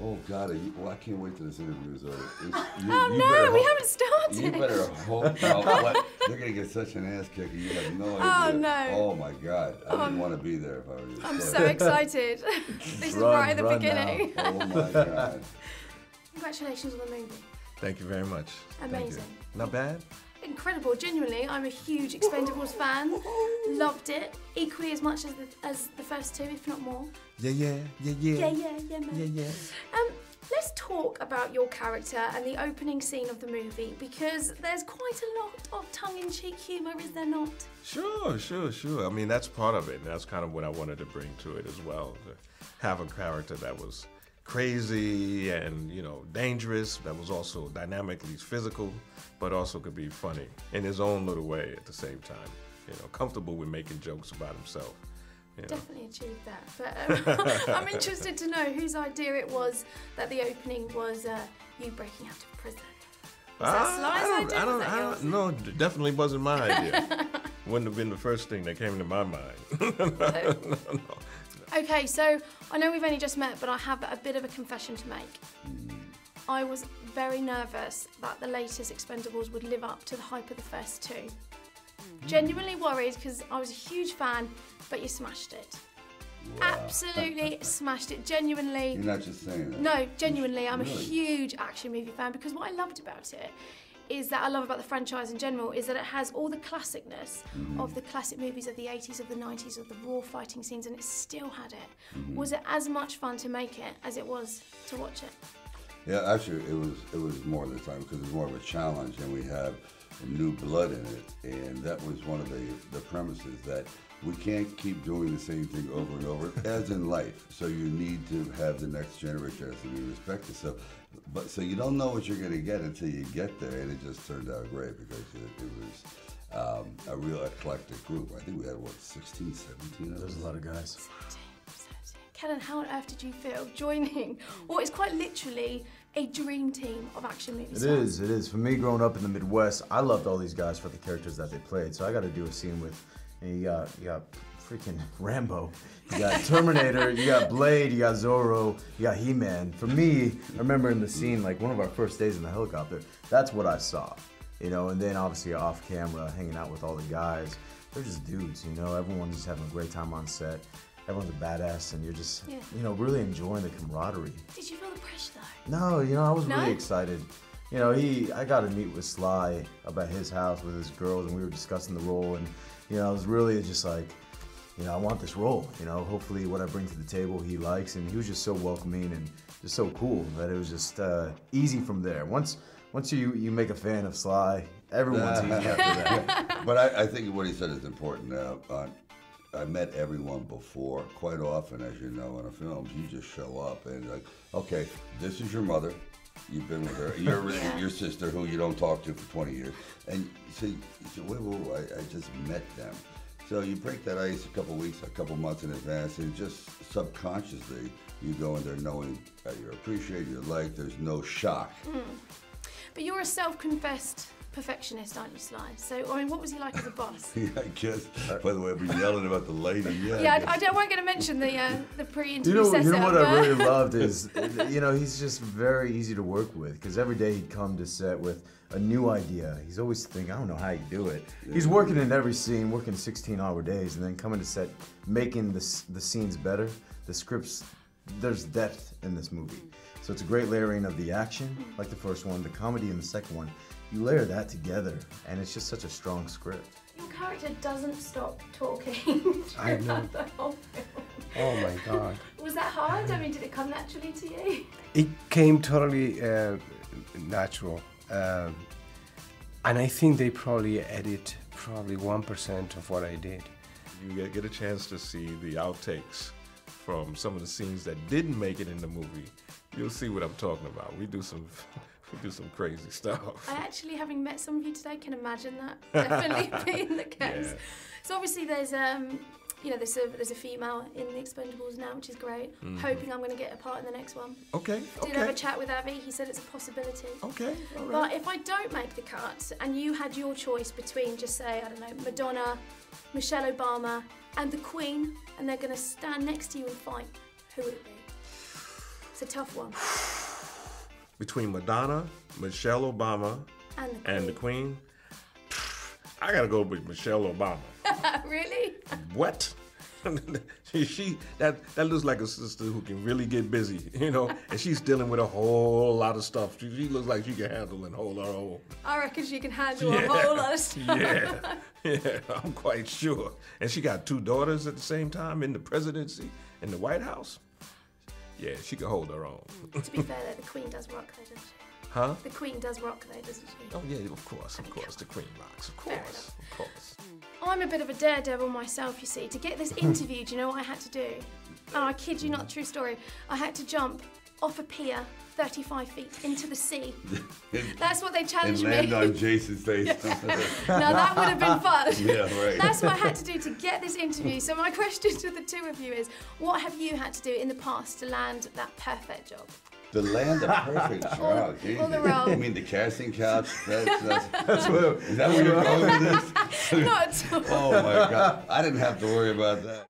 Oh God! Well, I can't wait till this interview is over. We haven't started. You better hope. No, what? They're gonna get such an ass kicking. You have no idea. Oh no! Oh my God! I didn't want to be there if I were you. I'm so excited. This is right at the beginning. Now. Oh my God! Congratulations on the movie. Thank you very much. Amazing. Not bad? Incredible. Genuinely, I'm a huge Expendables fan. Loved it equally as much as the first two, if not more. Yeah, Man. Yeah. Let's talk about your character and the opening scene of the movie, because there's quite a lot of tongue-in-cheek humour, is there not? Sure. I mean, that's part of it. And that's kind of what I wanted to bring to it as well. To have a character that was crazy and, you know, dangerous, that was also dynamically physical, but also could be funny in his own little way at the same time. You know, comfortable with making jokes about himself. You know. Definitely achieved that. But I'm interested to know whose idea it was that the opening was you breaking out of prison. Was that Sly's idea? No, definitely wasn't my idea. Wouldn't have been the first thing that came to my mind. No. Okay, so I know we've only just met, but I have a bit of a confession to make. I was very nervous that the latest Expendables would live up to the hype of the first two. Genuinely worried because I was a huge fan, but you smashed it. Wow. Absolutely smashed it, genuinely. You're not just saying that. No, genuinely, I'm a huge action movie fan, because what I loved about it is that I love about the franchise in general is that it has all the classicness of the classic movies of the 80s, of the 90s, of the raw fighting scenes, and it still had it. Was it as much fun to make it as it was to watch it? Yeah, actually, it was more of the time because it was more of a challenge, and we have new blood in it, and that was one of the premises, that we can't keep doing the same thing over and over, as in life. So you need to have the next generation has to be respected. So you don't know what you're going to get until you get there, and it just turned out great because it was a real eclectic group. I think we had, what, 16, 17 of us? There's a lot of guys. 17. Kellan, how on earth did you feel joining what is quite literally a dream team of action movie stars? It is. For me, growing up in the Midwest, I loved all these guys for the characters that they played. So I got to do a scene with, you got freaking Rambo, you got Terminator, you got Blade, you got Zorro, you got He-Man. For me, I remember in the scene, like one of our first days in the helicopter, that's what I saw, you know. And then obviously off camera, hanging out with all the guys, they're just dudes, you know. Everyone's just having a great time on set. Everyone's a badass, and you're just, you know, really enjoying the camaraderie. Did you feel the pressure though? No, you know, I was really excited. You know, I got to meet with Sly up at his house with his girls, and we were discussing the role, and you know, I was really just like, you know, I want this role. You know, hopefully what I bring to the table he likes, and he was just so welcoming and just so cool that it was just easy from there. Once you make a fan of Sly, everyone's easy after that. But I think what he said is important. I met everyone before. Quite often, as you know, in a film, you just show up and like, okay, this is your mother. You've been with her. You're your sister, who you don't talk to for 20 years. And you say, wait, I just met them. So you break that ice a couple weeks, a couple months in advance, and just subconsciously, you go in there knowing that you're appreciated, you're liked, there's no shock. But you're a self-confessed perfectionist, aren't you, Sly? So, I mean, what was he like as a boss? Yeah, I guess. By the way, I've been yelling about the lady. I weren't going to mention the pre-interview setup. You know what I really loved is, you know, he's just very easy to work with, because every day he'd come to set with a new idea. He's always thinking, I don't know how you do it. He's working in every scene, working 16-hour days, and then coming to set, making the scenes better. The scripts, there's depth in this movie. So it's a great layering of the action, like the first one, the comedy in the second one. You layer that together, and it's just such a strong script. Your character doesn't stop talking throughout the whole film. Oh my God. Was that hard? I mean, did it come naturally to you? It came totally natural. And I think they probably edit 1% of what I did. You get a chance to see the outtakes from some of the scenes that didn't make it in the movie. You'll see what I'm talking about. We do some crazy stuff. I actually, having met some of you today, can imagine that definitely being the case. Yeah. So obviously there's you know, there's a female in the Expendables now, which is great. Hoping I'm going to get a part in the next one. Okay. Did have a chat with Abby. He said it's a possibility. Okay. All right. But if I don't make the cut, and you had your choice between, just say, I don't know, Madonna, Michelle Obama, and the Queen, and they're going to stand next to you and fight, who would it be? It's a tough one. Between Madonna, Michelle Obama, and the Queen, I gotta go with Michelle Obama. Really? What? that looks like a sister who can really get busy, you know, and she's dealing with a whole lot of stuff. She looks like she can handle and hold her own. I reckon she can handle a whole lot of stuff. Yeah, I'm quite sure. And she got 2 daughters at the same time in the presidency, in the White House. Yeah, she can hold her own. To be fair, though, the Queen does rock, though, doesn't she? Huh? The Queen does rock, though, doesn't she? Oh, yeah, of course, the Queen rocks, of course. I'm a bit of a daredevil myself, you see. To get this interview, do you know what I had to do? And I kid you not, true story. I had to jump off a pier 35 feet into the sea. That's what they challenged me. And land on Jason's face. Now that would have been fun. Yeah, right. That's what I had to do to get this interview. So my question to the two of you is, what have you had to do in the past to land that perfect job? To land a perfect job. All the role. You mean the casting couch? That's what. Is that where you're going with this? Not at all. Oh my God! I didn't have to worry about that.